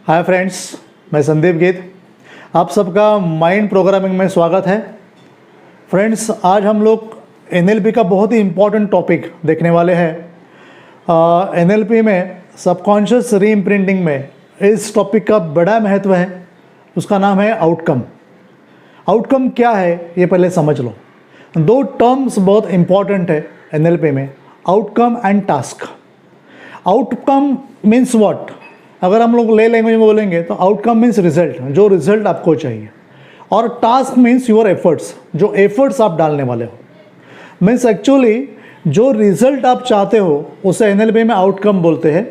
Hi friends, मैं संदीप गीत, आप सबका माइंड प्रोग्रामिंग में स्वागत है। फ्रेंड्स, आज हम लोग एनएलपी का बहुत ही इम्पोर्टेंट टॉपिक देखने वाले हैं। एनएलपी में सबकॉन्शियस रीइम्प्रिंटिंग में इस टॉपिक का बड़ा महत्व है। उसका नाम है आउटकम। आउटकम क्या है ये पहले समझ लो। दो टर्म्स बहुत इम्पॉर्टेंट है एनएलपी में, outcome and task. Outcome means what, अगर हम लोग ले लैंग्वेज में बोलेंगे तो आउटकम मीन्स रिजल्ट, जो रिजल्ट आपको चाहिए, और टास्क मीन्स योर एफर्ट्स, जो एफर्ट्स आप डालने वाले हो। मीन्स एक्चुअली जो रिजल्ट आप चाहते हो उसे एनएलपी में आउटकम बोलते हैं,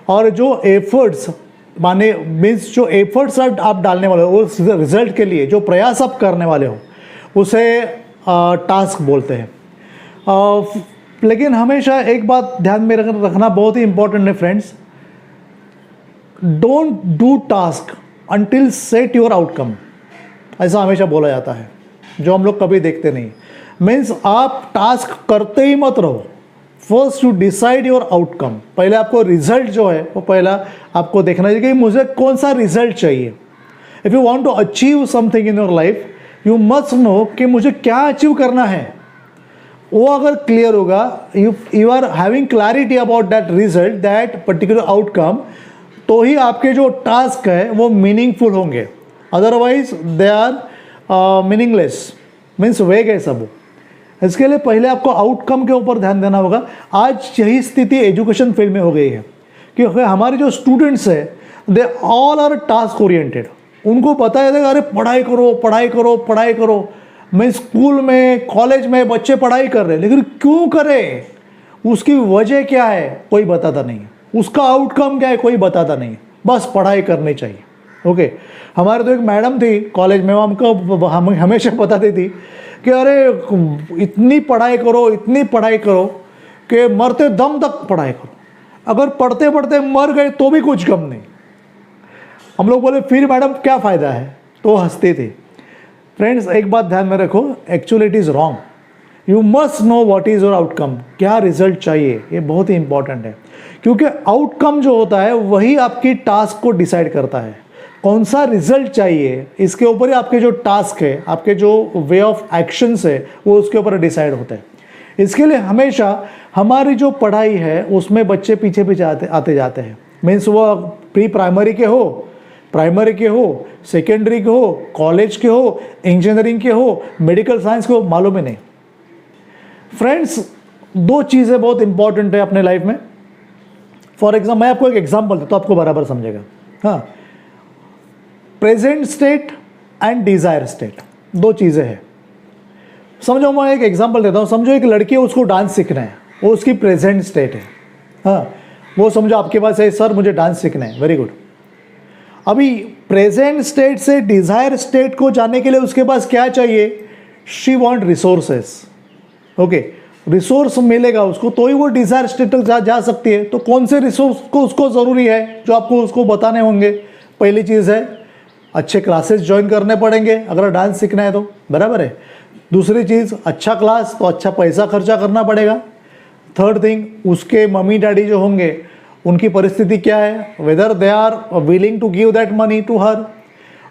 और जो एफर्ट्स माने मीन्स जो एफर्ट्स आप डालने वाले हो उस रिजल्ट के लिए जो प्रयास आप करने वाले हो उसे टास्क बोलते हैं। लेकिन हमेशा एक बात ध्यान में रखना बहुत ही इंपॉर्टेंट है friends, don't do task until set your outcome, ऐसा हमेशा बोला जाता है, जो हम लोग कभी देखते नहीं। मीन्स आप टास्क करते ही मत रहो, first you decide your outcome. पहले आपको रिजल्ट जो है वो पहला आपको देखना चाहिए कि मुझे कौन सा रिजल्ट चाहिए। If you want to achieve something in your life, you must know कि मुझे क्या अचीव करना है। वो अगर क्लियर होगा, you are having clarity about that result, that particular outcome, तो ही आपके जो टास्क है वो मीनिंगफुल होंगे। Otherwise they are meaningless, means vague है सब। इसके लिए पहले आपको आउटकम के ऊपर ध्यान देना होगा। आज यही स्थिति एजुकेशन फील्ड में हो गई है कि हमारे जो स्टूडेंट्स हैं they all are task oriented. उनको पता है अरे पढ़ाई करो पढ़ाई करो पढ़ाई करो। मैं स्कूल में कॉलेज में बच्चे पढ़ाई कर रहे हैं, लेकिन क्यों करें, उसकी वजह क्या है कोई बताता नहीं है, उसका आउटकम क्या है कोई बताता नहीं है, बस पढ़ाई करनी चाहिए। ओके, हमारे तो एक मैडम थी कॉलेज में, वो हमको हमेशा बताती थी कि अरे इतनी पढ़ाई करो इतनी पढ़ाई करो कि मरते दम तक पढ़ाई करो, अगर पढ़ते पढ़ते मर गए तो भी कुछ गम नहीं। हम लोग बोले फिर मैडम क्या फ़ायदा है, तो हंसती थी। फ्रेंड्स, एक बात ध्यान में रखो, actually it is wrong. You must know what is your outcome, क्या रिजल्ट चाहिए, ये बहुत ही इंपॉर्टेंट है, क्योंकि आउटकम जो होता है वही आपकी टास्क को डिसाइड करता है। कौन सा रिजल्ट चाहिए इसके ऊपर ही आपके जो टास्क है, आपके जो वे ऑफ एक्शंस है वो उसके ऊपर डिसाइड होते हैं। इसके लिए हमेशा हमारी जो पढ़ाई है उसमें बच्चे पीछे पीछे आते जाते हैं। मीन्स वो प्री प्राइमरी के हो, प्राइमरी के हो, सेकेंडरी के हो, कॉलेज के हो, इंजीनियरिंग के हो, मेडिकल साइंस के हो, मालूम ही नहीं। फ्रेंड्स, दो चीज़ें बहुत इंपॉर्टेंट है अपने लाइफ में। फॉर एग्जाम्पल, मैं आपको एक एग्जाम्पल देता हूँ, आपको बराबर समझेगा। हाँ, present state and desire state, दो चीज़ें हैं। समझो, मैं एक एग्जाम्पल देता हूँ। समझो एक लड़की है, उसको डांस सीखना है, वो उसकी प्रेजेंट स्टेट है। हाँ, वो समझो आपके पास है, सर मुझे डांस सीखना है, वेरी गुड। अभी प्रेजेंट स्टेट से डिज़ायर स्टेट को जाने के लिए उसके पास क्या चाहिए, she want resources. Okay, resource मिलेगा उसको तो ही वो डिज़ायर स्टेट तक जा सकती है। तो कौन से रिसोर्स को उसको ज़रूरी है जो आपको उसको बताने होंगे। पहली चीज़ है अच्छे क्लासेस ज्वाइन करने पड़ेंगे अगर डांस सीखना है तो, बराबर है। दूसरी चीज़, अच्छा क्लास तो अच्छा पैसा खर्चा करना पड़ेगा। थर्ड थिंग, उसके मम्मी डैडी जो होंगे उनकी परिस्थिति क्या है, whether they are willing to give that money to her.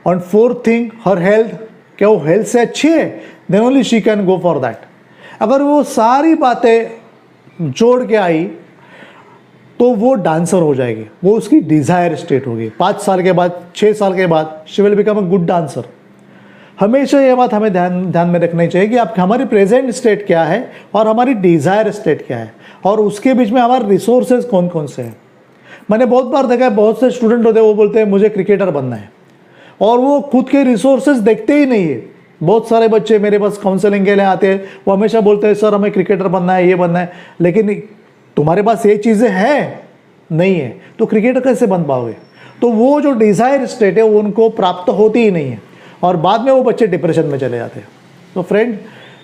और फोर्थ थिंग, हर हेल्थ, क्या वो हेल्थ से अच्छी है, then only she can go for that. अगर वो सारी बातें जोड़ के आई तो वो डांसर हो जाएगी, वो उसकी डिज़ायर स्टेट होगी। 5 साल के बाद, 6 साल के बाद she will become a good dancer. हमेशा ये बात हमें ध्यान में रखनी चाहिए कि आप हमारी प्रेजेंट स्टेट क्या है और हमारी डिज़ायर स्टेट क्या है, और उसके बीच में हमारे रिसोर्सेज कौन कौन से हैं। मैंने बहुत बार देखा है, बहुत से स्टूडेंट होते हैं वो बोलते हैं मुझे क्रिकेटर बनना है, और वो खुद के रिसोर्सेज देखते ही नहीं है। बहुत सारे बच्चे मेरे पास काउंसलिंग के लिए आते हैं, वो हमेशा बोलते हैं सर हमें क्रिकेटर बनना है, ये बनना है, लेकिन तुम्हारे पास ये चीज़ें हैं नहीं है तो क्रिकेटर कैसे बन पाओगे। तो वो जो डिज़ायर स्टेट है वो उनको प्राप्त होती ही नहीं है, और बाद में वो बच्चे डिप्रेशन में चले जाते हैं। तो फ्रेंड,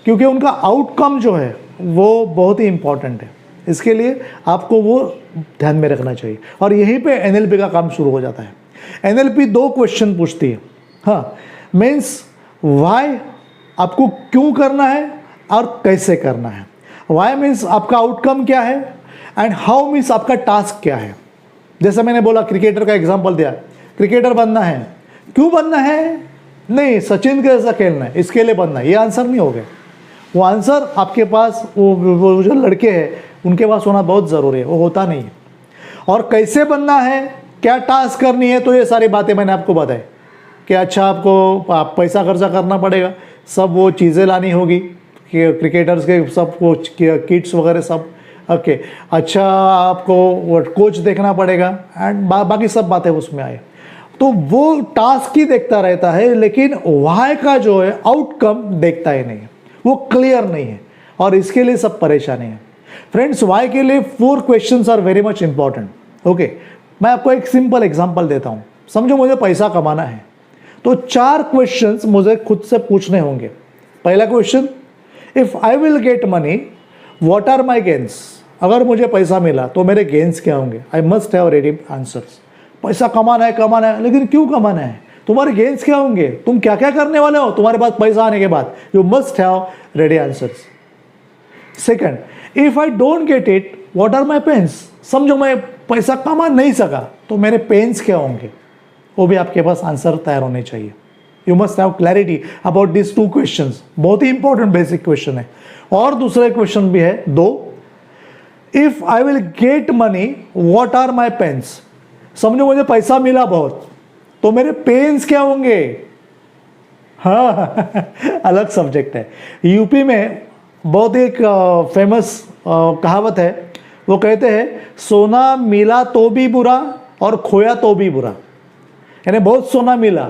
क्योंकि उनका आउटकम जो है वो बहुत ही इंपॉर्टेंट है, इसके लिए आपको वो ध्यान में रखना चाहिए। और यहीं पे एनएलपी का काम शुरू हो जाता है। एनएलपी 2 क्वेश्चन पूछती है। हाँ, मीन्स वाई, आपको क्यों करना है और कैसे करना है। वाई मीन्स आपका आउटकम क्या है, एंड हाउ मीन्स आपका टास्क क्या है। जैसे मैंने बोला, क्रिकेटर का एग्जांपल दिया क्रिकेटर बनना है। क्यों बनना है? नहीं, सचिन के जैसा खेलना है, इसके लिए बनना है। ये आंसर नहीं हो गया। वो आंसर आपके पास, वो जो लड़के हैं उनके पास होना बहुत ज़रूरी है, वो होता नहीं है। और कैसे बनना है, क्या टास्क करनी है, तो ये सारी बातें मैंने आपको बताई कि अच्छा आप पैसा खर्चा करना पड़ेगा, सब वो चीज़ें लानी होगी कि क्रिकेटर्स के सब वो किट्स वगैरह सब, ओके। अच्छा, आपको वो कोच देखना पड़ेगा एंड बाकी सब बातें उसमें आए। तो वो टास्क ही देखता रहता है, लेकिन वाई का जो है आउटकम देखता ही नहीं है, वो क्लियर नहीं है, और इसके लिए सब परेशानी है। फ्रेंड्स, वाई के लिए 4 questions are very much important. Okay, मैं आपको एक सिंपल एग्जांपल देता हूँ। समझो मुझे पैसा कमाना है, तो 4 क्वेश्चंस मुझे खुद से पूछने होंगे। पहला question, if I will get money what are my gains. अगर मुझे पैसा मिला तो मेरे गेन्स क्या होंगे? I must have ready answers. पैसा कमाना है, लेकिन क्यों कमाना है? तुम्हारे गेन्स क्या होंगे? तुम क्या क्या करने वाले हो तुम्हारे पास पैसा आने के बाद? You must have ready answers. Second, if I don't get it what are my pains. समझो मैं पैसा कमा नहीं सका तो मेरे पेन्स क्या होंगे? वो भी आपके पास आंसर तैयार होने चाहिए। You must have clarity about this 2 questions. बहुत ही इंपॉर्टेंट बेसिक क्वेश्चन है। और दूसरा क्वेश्चन भी है 2, if I will get money what are my pains. समझो मुझे पैसा मिला बहुत, तो मेरे पेन्स क्या होंगे? हाँ अलग सब्जेक्ट है। यूपी में बहुत एक फेमस कहावत है, वो कहते हैं सोना मिला तो भी बुरा और खोया तो भी बुरा। यानी बहुत सोना मिला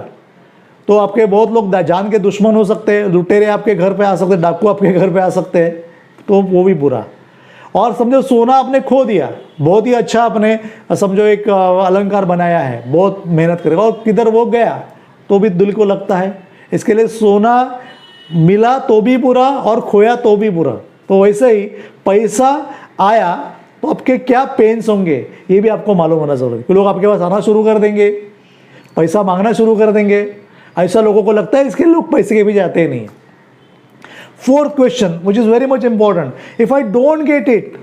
तो आपके बहुत लोग जान के दुश्मन हो सकते हैं, लुटेरे आपके घर पे आ सकते हैं, डाकू आपके घर पे आ सकते हैं, तो वो भी बुरा। और समझो सोना आपने खो दिया, बहुत ही अच्छा आपने समझो एक अलंकार बनाया है, बहुत मेहनत करेगा, और किधर वो गया तो भी दिल को लगता है। इसके लिए सोना मिला तो भी बुरा और खोया तो भी बुरा। तो वैसे ही पैसा आया तो आपके क्या पेन्स होंगे ये भी आपको मालूम होना जरूरी है। लोग आपके पास आना शुरू कर देंगे, पैसा मांगना शुरू कर देंगे, ऐसा लोगों को लगता है, इसके लोग पैसे के भी जाते नहीं। 4th question which is very much important, if I don't get it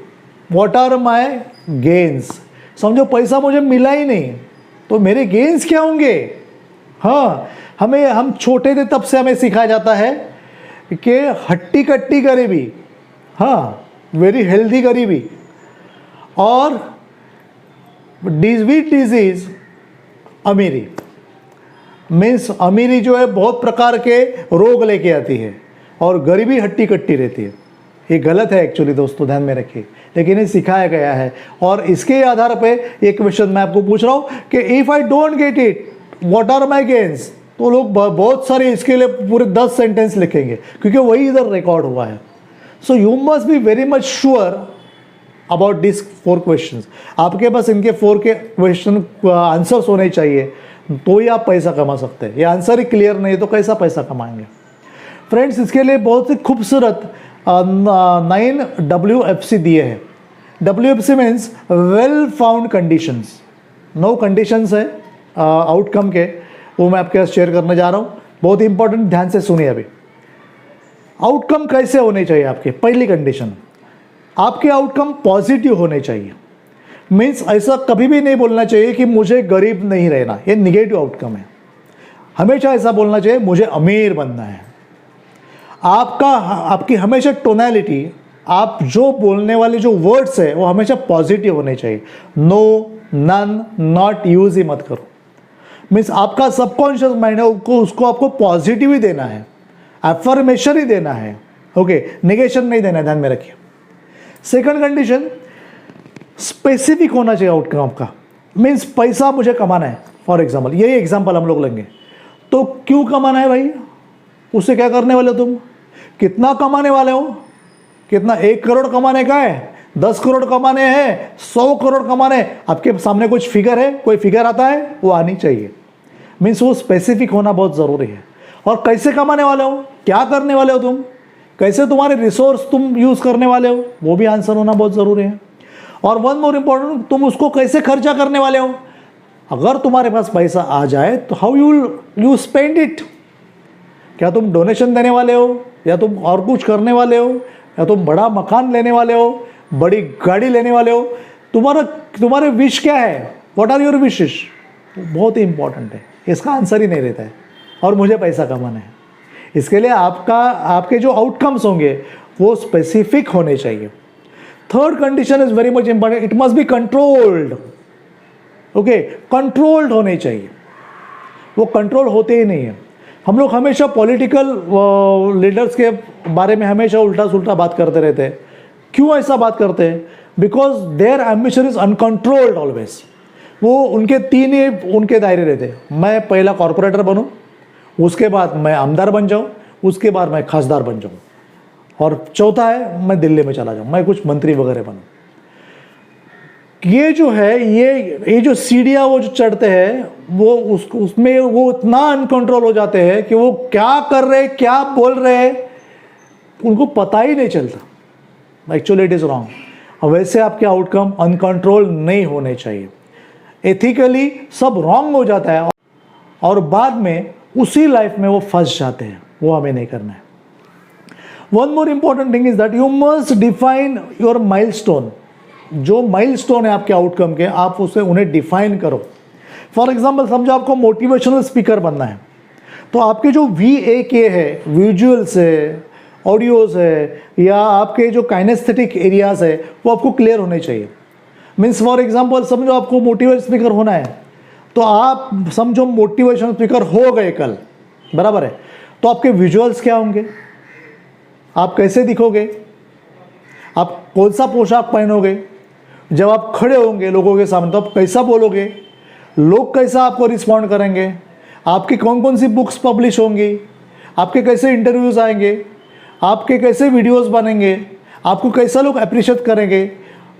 what are my gains. समझो पैसा मुझे मिला ही नहीं तो मेरे गेन्स क्या होंगे? हाँ, हम छोटे थे तब से हमें सिखाया जाता है कि हट्टी कट्टी गरीबी, हाँ वेरी हेल्दी गरीबी, और डिजीज अमीरी। मीन्स अमीरी जो है बहुत प्रकार के रोग लेके आती है और गरीबी हट्टी कट्टी रहती है। ये गलत है एक्चुअली दोस्तों, ध्यान में रखिए, लेकिन ये सिखाया गया है। और इसके आधार पे एक क्वेश्चन मैं आपको पूछ रहा हूँ कि if I don't get it what are my gains, तो लोग बहुत सारे इसके लिए पूरे 10 सेंटेंस लिखेंगे, क्योंकि वही इधर रिकॉर्ड हुआ है। So you must be very much sure about this 4 questions. आपके पास इनके 4 के क्वेश्चन आंसर्स होने चाहिए, तो ही आप पैसा कमा सकते हैं। ये आंसर ही क्लियर नहीं तो कैसा पैसा कमाएंगे? फ्रेंड्स, इसके लिए बहुत ही खूबसूरत 9 WFC दिए हैं। WFC means well found conditions. 9 conditions है आउटकम के, वो मैं आपके साथ शेयर करने जा रहा हूँ। बहुत ही इंपॉर्टेंट, ध्यान से सुनिए। अभी आउटकम कैसे होने चाहिए आपके? पहली कंडीशन, आपके आउटकम पॉजिटिव होने चाहिए। मीन्स ऐसा कभी भी नहीं बोलना चाहिए कि मुझे गरीब नहीं रहना, ये निगेटिव आउटकम है। हमेशा ऐसा बोलना चाहिए मुझे अमीर बनना है। आपकी हमेशा टोनैलिटी, आप जो बोलने वाले जो वर्ड्स है वो हमेशा पॉजिटिव होने चाहिए। नो, नन, नॉट यूज ही मत करो। मीन्स आपका सबकॉन्शियस माइंड है उसको आपको पॉजिटिव ही देना है, अफर्मेशन ही देना है, ओके, निगेशन नहीं देना है, ध्यान में रखिए। सेकंड कंडीशन, स्पेसिफिक होना चाहिए आउटकम आपका। मीन्स पैसा मुझे कमाना है, फॉर एग्जाम्पल, यही एग्जाम्पल हम लोग लेंगे, तो क्यों कमाना है भाई? उससे क्या करने वाले हो तुम? कितना कमाने वाले हो? कितना? 1 करोड़ कमाने का है, 10 करोड़ कमाने हैं, 100 करोड़ कमाने हैं? आपके सामने कुछ फिगर है, कोई फिगर आता है, वो आनी चाहिए। मीन्स वो स्पेसिफिक होना बहुत ज़रूरी है। और कैसे कमाने वाले हो, क्या करने वाले हो तुम, कैसे तुम्हारे रिसोर्स तुम यूज़ करने वाले हो, वो भी आंसर होना बहुत ज़रूरी है। और वन मोर इम्पोर्टेंट, तुम उसको कैसे खर्चा करने वाले हो। अगर तुम्हारे पास पैसा आ जाए तो हाउ यू स्पेंड इट। क्या तुम डोनेशन देने वाले हो, या तुम और कुछ करने वाले हो, या तुम बड़ा मकान लेने वाले हो, बड़ी गाड़ी लेने वाले हो? तुम्हारे विश क्या है? What are your wishes? बहुत ही इंपॉर्टेंट है, इसका आंसर ही नहीं रहता है और मुझे पैसा कमाना है। इसके लिए आपके जो आउटकम्स होंगे वो स्पेसिफिक होने चाहिए। Third condition is very much important, it must be controlled. Okay, controlled होने चाहिए, वो कंट्रोल होते ही नहीं है। हम लोग हमेशा पॉलिटिकल लीडर्स के बारे में हमेशा उल्टा सुल्टा बात करते रहते हैं। क्यों ऐसा बात करते हैं? Because their ambition is uncontrolled always. वो उनके तीन ही उनके दायरे रहते हैं, मैं पहला कॉरपोरेटर बनूं, उसके बाद मैं आमदार बन जाऊं, उसके बाद मैं खासदार बन जाऊं, और चौथा है मैं दिल्ली में चला जाऊं, मैं कुछ मंत्री वगैरह बनूं। ये जो है ये जो सीढ़ियाँ वो जो चढ़ते हैं वो उसमें वो इतना अनकंट्रोल हो जाते हैं कि वो क्या कर रहे क्या बोल रहे उनको पता ही नहीं चलता। Actually it is wrong. वैसे आपके आउटकम अनकंट्रोल नहीं होने चाहिए। एथिकली सब रॉन्ग हो जाता है और बाद में उसी लाइफ में वो फंस जाते हैं, वो हमें नहीं करना है। One more important thing is that you must define your milestone. जो माइलस्टोन है आपके आउटकम के, आप उसे उन्हें डिफाइन करो। फॉर एग्जाम्पल समझो आपको मोटिवेशनल स्पीकर बनना है, तो आपके जो VAK है, विजुअल्स है, ऑडियोज है, या आपके जो काइनेस्थेटिक एरियाज है वो आपको क्लियर होने चाहिए। मीन्स फॉर एग्जाम्पल समझो आपको मोटिवेशन स्पीकर होना है, तो आप समझो मोटिवेशन स्पीकर हो गए कल, बराबर है, तो आपके विजुअल्स क्या होंगे, आप कैसे दिखोगे, आप कौन सा पोशाक पहनोगे, जब आप खड़े होंगे लोगों के सामने तो आप कैसा बोलोगे, लोग कैसा आपको रिस्पॉन्ड करेंगे, आपकी कौन कौन सी बुक्स पब्लिश होंगी, आपके कैसे इंटरव्यूज़ आएंगे, आपके कैसे वीडियोस बनेंगे, आपको कैसा लोग अप्रिशिएट करेंगे,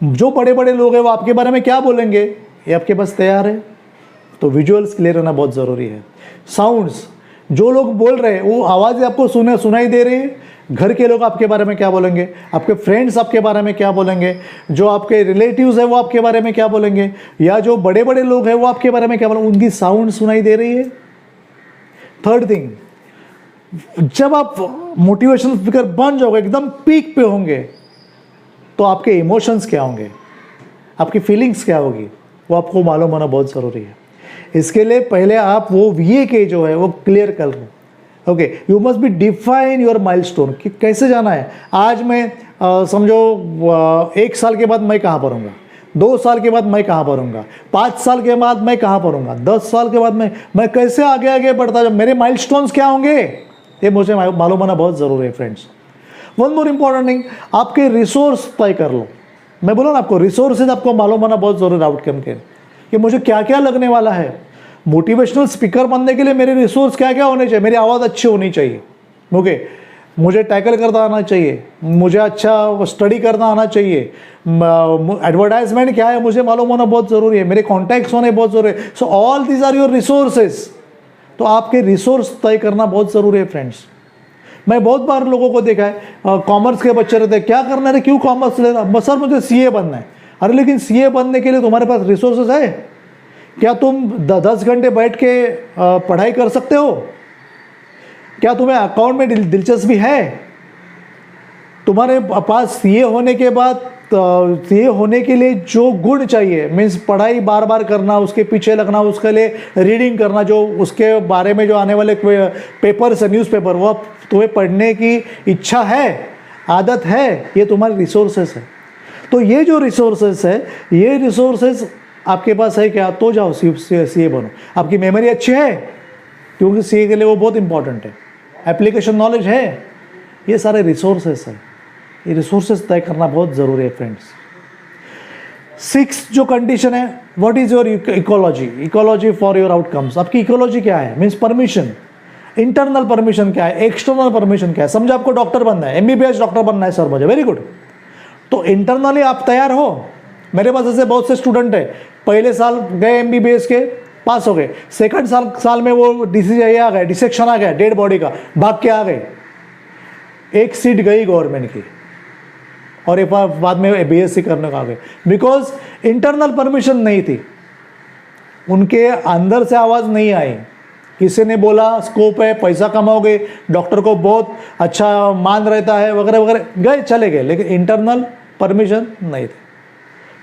जो बड़े बड़े लोग हैं वो आपके बारे में क्या बोलेंगे, ये आपके पास तैयार है। तो विजुअल्स क्लियर होना बहुत ज़रूरी है। साउंड्स, जो लोग बोल रहे हैं वो आवाज़ें आपको सुनाई दे रही है, घर के लोग आपके बारे में क्या बोलेंगे, आपके फ्रेंड्स आपके बारे में क्या बोलेंगे, जो आपके रिलेटिव्स हैं वो आपके बारे में क्या बोलेंगे, या जो बड़े बड़े लोग हैं वो आपके बारे में क्या बोलेंगे, उनकी साउंड सुनाई दे रही है। थर्ड थिंग, जब आप मोटिवेशनल स्पीकर बन जाओगे, एकदम पीक पे होंगे, तो आपके इमोशंस क्या होंगे, आपकी फीलिंग्स क्या होगी, वो आपको मालूम होना बहुत ज़रूरी है। इसके लिए पहले आप वो VAK जो है वो क्लियर कर लो। Okay, you must be define your milestone कि कैसे जाना है। आज मैं समझो 1 साल के बाद मैं कहाँ पर हूँगा, 2 साल के बाद मैं कहाँ पर हूँगा, 5 साल के बाद मैं कहाँ पर हूँगा, 10 साल के बाद मैं कैसे आगे आगे बढ़ता जाऊँ, मेरे माइलस्टोन्स क्या होंगे, ये मुझे मालूम होना बहुत ज़रूरी है friends. One more important thing, आपके रिसोर्स तय कर लो। मैं बोला ना आपको रिसोर्सेज आपको मालूम होना बहुत ज़रूरी है आउटकम के, कि मुझे क्या क्या लगने वाला है। मोटिवेशनल स्पीकर बनने के लिए मेरे रिसोर्स क्या क्या होने चाहिए, मेरी आवाज़ अच्छी होनी चाहिए, ओके, मुझे टैकल करना आना चाहिए, मुझे अच्छा स्टडी करना आना चाहिए, एडवर्टाइजमेंट क्या है मुझे मालूम होना बहुत ज़रूरी है, मेरे कॉन्टैक्ट्स होने बहुत ज़रूरी है। So all these are your resources. तो आपके रिसोर्स तय करना बहुत ज़रूरी है फ्रेंड्स। मैं बहुत बार लोगों को देखा है, कॉमर्स के बच्चे रहते हैं, क्या करना है, क्यों कॉमर्स ले रहा, सर मुझे CA बनना है। अरे लेकिन CA बनने के लिए तुम्हारे पास रिसोर्सेज है क्या? तुम 10 घंटे बैठ के पढ़ाई कर सकते हो क्या? तुम्हें अकाउंट में दिलचस्पी है? तुम्हारे पास CA होने के बाद CA होने के लिए जो गुण चाहिए, मीन्स पढ़ाई बार बार करना, उसके पीछे लगना, उसके लिए रीडिंग करना, जो उसके बारे में जो आने वाले पेपर्स है, न्यूज़पेपर, वो तुम्हें पढ़ने की इच्छा है, आदत है, ये तुम्हारे रिसोर्सेस है। तो ये जो रिसोर्सेस है, ये रिसोर्सेस आपके पास है क्या? तो जाओ CA बनो। आपकी मेमोरी अच्छी है, क्योंकि CA के लिए वो बहुत इंपॉर्टेंट है। एप्लीकेशन नॉलेज है, ये सारे रिसोर्सेस है। ये रिसोर्सेस तय करना बहुत ज़रूरी है फ्रेंड्स। 6 जो कंडीशन है, what is your ecology, ecology for your outcomes. आपकी इकोलॉजी क्या है? मीन्स परमिशन, इंटरनल परमिशन क्या है, एक्सटर्नल परमिशन क्या है। समझो आपको डॉक्टर बनना है, MBBS डॉक्टर बनना है सर मुझे, वेरी गुड। तो इंटरनली आप तैयार हो। मेरे पास ऐसे बहुत से स्टूडेंट है, पहले साल गए MBBS के, पास हो गए, सेकंड साल में वो आ गया, डिसेक्शन आ गया डेड बॉडी का, भाग के आ गए, एक सीट गई गवर्नमेंट की, और एक बार बाद में BSc करने को आ गए, बिकॉज इंटरनल परमिशन नहीं थी, उनके अंदर से आवाज़ नहीं आई। किसी ने बोला स्कोप है, पैसा कमाओगे, डॉक्टर को बहुत अच्छा मान रहता है, वगैरह वगैरह, गए चले गए, लेकिन इंटरनल परमिशन नहीं थी।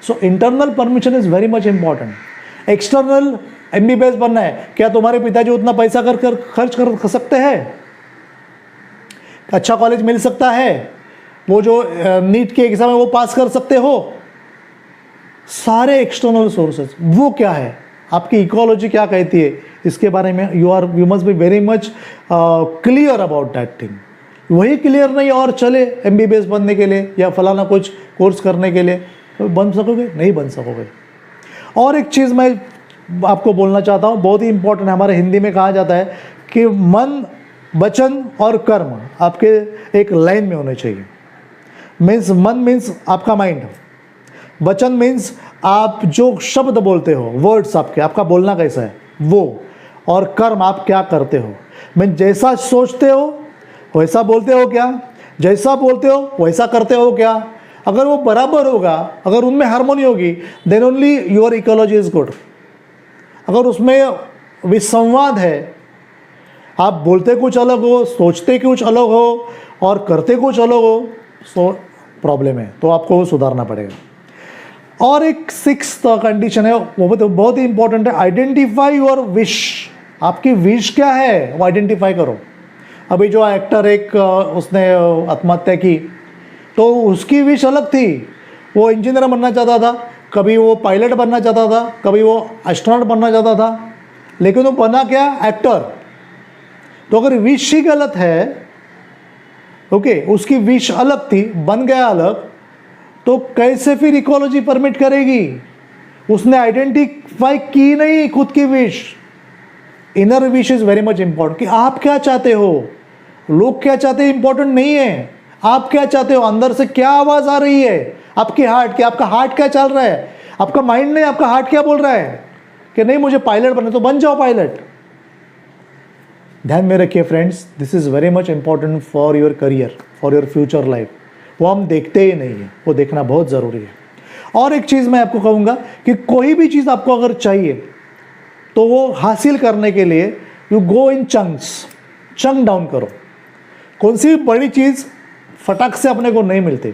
So internal permission is very much important. External MBBS बनना है, क्या तुम्हारे पिताजी उतना पैसा खर्च कर सकते हैं? अच्छा कॉलेज मिल सकता है? वो जो नीट के एग्जाम है वो पास कर सकते हो? सारे एक्सटर्नल सोर्सेज, वो क्या है, आपकी इकोलॉजी क्या कहती है, इसके बारे में you must be very much clear about that thing. वही क्लियर नहीं और चले MBBS बनने के लिए या फलाना कुछ कोर्स करने के लिए, तो बन सकोगे? नहीं बन सकोगे। और एक चीज़ मैं आपको बोलना चाहता हूँ, बहुत ही इंपॉर्टेंट है, हमारे हिंदी में कहा जाता है कि मन, वचन और कर्म आपके एक लाइन में होने चाहिए। मीन्स मन मीन्स आपका माइंड, वचन मीन्स आप जो शब्द बोलते हो, वर्ड्स आपके, आपका बोलना कैसा है वो, और कर्म आप क्या करते हो। मीन्स जैसा सोचते हो वैसा बोलते हो क्या, जैसा बोलते हो वैसा करते हो क्या। अगर वो बराबर होगा, अगर उनमें हार्मोनी होगी, then only your ecology is good. अगर उसमें विसंवाद है, आप बोलते कुछ अलग हो, सोचते कुछ अलग हो और करते कुछ अलग हो, सो प्रॉब्लम है, तो आपको वो सुधारना पड़ेगा। और एक 6th कंडीशन है, वो तो बहुत ही इंपॉर्टेंट है, आइडेंटिफाई योर विश। आपकी विश क्या है वो आइडेंटिफाई करो। अभी जो एक्टर एक उसने आत्महत्या की, तो उसकी विश अलग थी, वो इंजीनियर बनना चाहता था, कभी वो पायलट बनना चाहता था, कभी वो एस्ट्रोनॉट बनना चाहता था, लेकिन वो बना क्या, एक्टर। तो अगर विश ही गलत है, ओके, उसकी विश अलग थी, बन गया अलग, तो कैसे फिर इकोलॉजी परमिट करेगी? उसने आइडेंटिफाई की नहीं खुद की wish. Inner wish is very much important, कि आप क्या चाहते हो, लोग क्या चाहते हैं इंपॉर्टेंट नहीं है, आप क्या चाहते हो, अंदर से क्या आवाज आ रही है, आपकी हार्ट क्या, आपका हार्ट क्या चल रहा है, आपका माइंड नहीं, आपका हार्ट क्या बोल रहा है कि नहीं मुझे पायलट बनना, तो बन जाओ पायलट। ध्यान में रखिए friends, this is very much important for your career, for your future life. वो हम देखते ही नहीं है, वो देखना बहुत ज़रूरी है। और एक चीज़ मैं आपको कहूँगा कि कोई भी चीज़ आपको अगर चाहिए तो वो हासिल करने के लिए you go in chunks, chunk down करो। कौन सी भी बड़ी चीज़ फटाक से अपने को नहीं मिलती,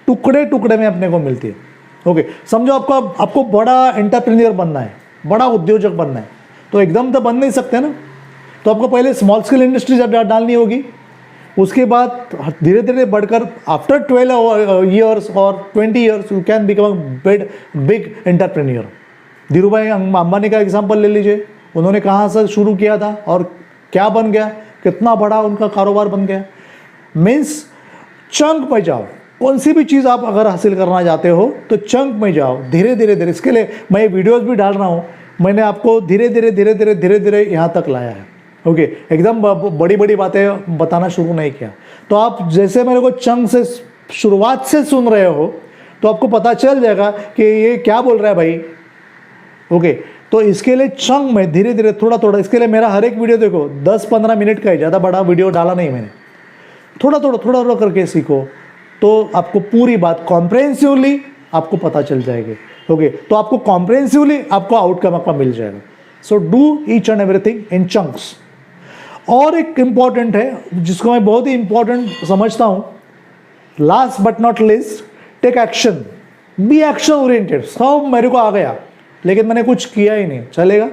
टुकड़े टुकड़े में अपने को मिलती है। ओके, समझो आपको बड़ा एंटरप्रेन्योर बनना है, बड़ा उद्योजक बनना है, तो एकदम तो बन नहीं सकते ना। तो आपको पहले स्मॉल स्केल इंडस्ट्री डालनी होगी, उसके बाद धीरे धीरे बढ़कर आफ्टर 12 years और 20 years you can become big entrepreneur. Dhiru भाई अंबानी का एग्जाम्पल ले लीजिए, उन्होंने कहाँ से शुरू किया था और क्या बन गया, कितना बड़ा उनका कारोबार बन गया। मीन्स चंक में जाओ, कौन सी भी चीज़ आप अगर हासिल करना चाहते हो तो चंक में जाओ, धीरे धीरे धीरे। इसके लिए मैं वीडियोस भी डाल रहा हूँ, मैंने आपको धीरे धीरे यहाँ तक लाया है। ओके, एकदम बड़ी बड़ी बातें बताना शुरू नहीं किया। तो आप जैसे मेरे को चंक से शुरुआत से सुन रहे हो तो आपको पता चल जाएगा कि ये क्या बोल रहा है भाई। ओके, तो इसके लिए चंक में धीरे धीरे थोड़ा थोड़ा, इसके लिए मेरा हर एक वीडियो देखो 10-15 मिनट का है, ज़्यादा बड़ा वीडियो डाला नहीं मैंने। थोड़ा थोड़ा करके सीखो तो आपको पूरी बात कॉम्प्रहेंसिवली आपको पता चल जाएगी। ओके, तो आपको कॉम्प्रहेंसिवली आपको आउटकम आपका मिल जाएगा। So do each and everything in chunks. और एक इम्पॉर्टेंट है जिसको मैं बहुत ही इम्पॉर्टेंट समझता हूँ, last but not least, take action, be action oriented. सब मेरे को आ गया लेकिन मैंने कुछ किया ही नहीं, चलेगा?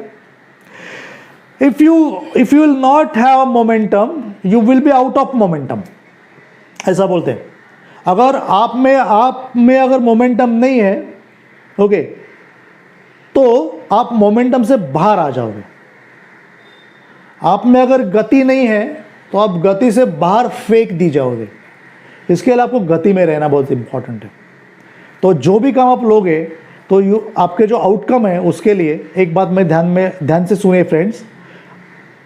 If you will not have momentum you will be out of momentum, ऐसा बोलते हैं। अगर आप में अगर मोमेंटम नहीं है, ओके, तो आप मोमेंटम से बाहर आ जाओगे। आप में अगर गति नहीं है तो आप गति से बाहर फेंक दी जाओगे। इसके लिए आपको गति में रहना बहुत इंपॉर्टेंट है। तो जो भी काम आप लोगे तो आपके जो आउटकम है उसके लिए एक बात में ध्यान से सुनिए फ्रेंड्स,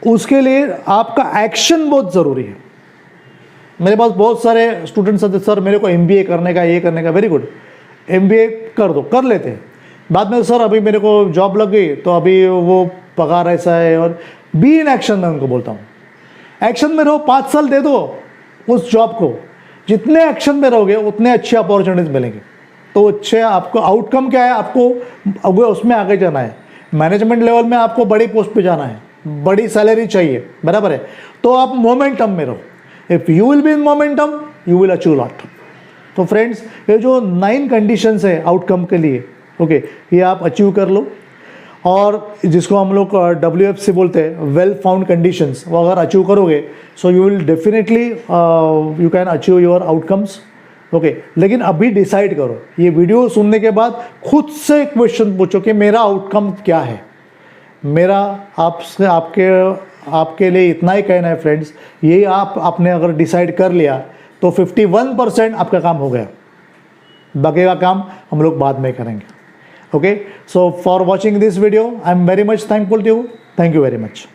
उसके लिए आपका एक्शन बहुत ज़रूरी है। मेरे पास बहुत सारे स्टूडेंट्स आते, सर मेरे को MBA करने का, ये करने का। वेरी गुड, MBA कर दो, कर लेते हैं। बाद में सर अभी मेरे को जॉब लग गई तो अभी वो पगार ऐसा है, और बी इन एक्शन मैं उनको बोलता हूँ। एक्शन में रहो, 5 साल दे दो उस जॉब को। जितने एक्शन में रहोगे उतने अच्छे अपॉर्चुनिटीज मिलेंगे। तो अच्छे आपको आउटकम क्या है, आपको उसमें आगे जाना है। मैनेजमेंट लेवल में आपको बड़ी पोस्ट पे जाना है, बड़ी सैलरी चाहिए, बराबर है? तो आप मोमेंटम में रहो। If you will be in momentum you will achieve lot. तो फ्रेंड्स, ये जो 9 कंडीशंस है आउटकम के लिए, ओके, ये आप अचीव कर लो। और जिसको हम लोग WFC बोलते हैं, वेल फाउंड कंडीशंस, वो अगर अचीव करोगे so you will definitely you can achieve your outcomes. Okay, लेकिन अभी डिसाइड करो, ये वीडियो सुनने के बाद खुद से क्वेश्चन पूछो कि मेरा आउटकम क्या है। मेरा आपसे आपके लिए इतना ही कहना है फ्रेंड्स, ये आपने अगर डिसाइड कर लिया तो 51% आपका काम हो गया, बाकी का काम हम लोग बाद में करेंगे। Okay, so for watching this video I am very much thankful to you, thank you very much.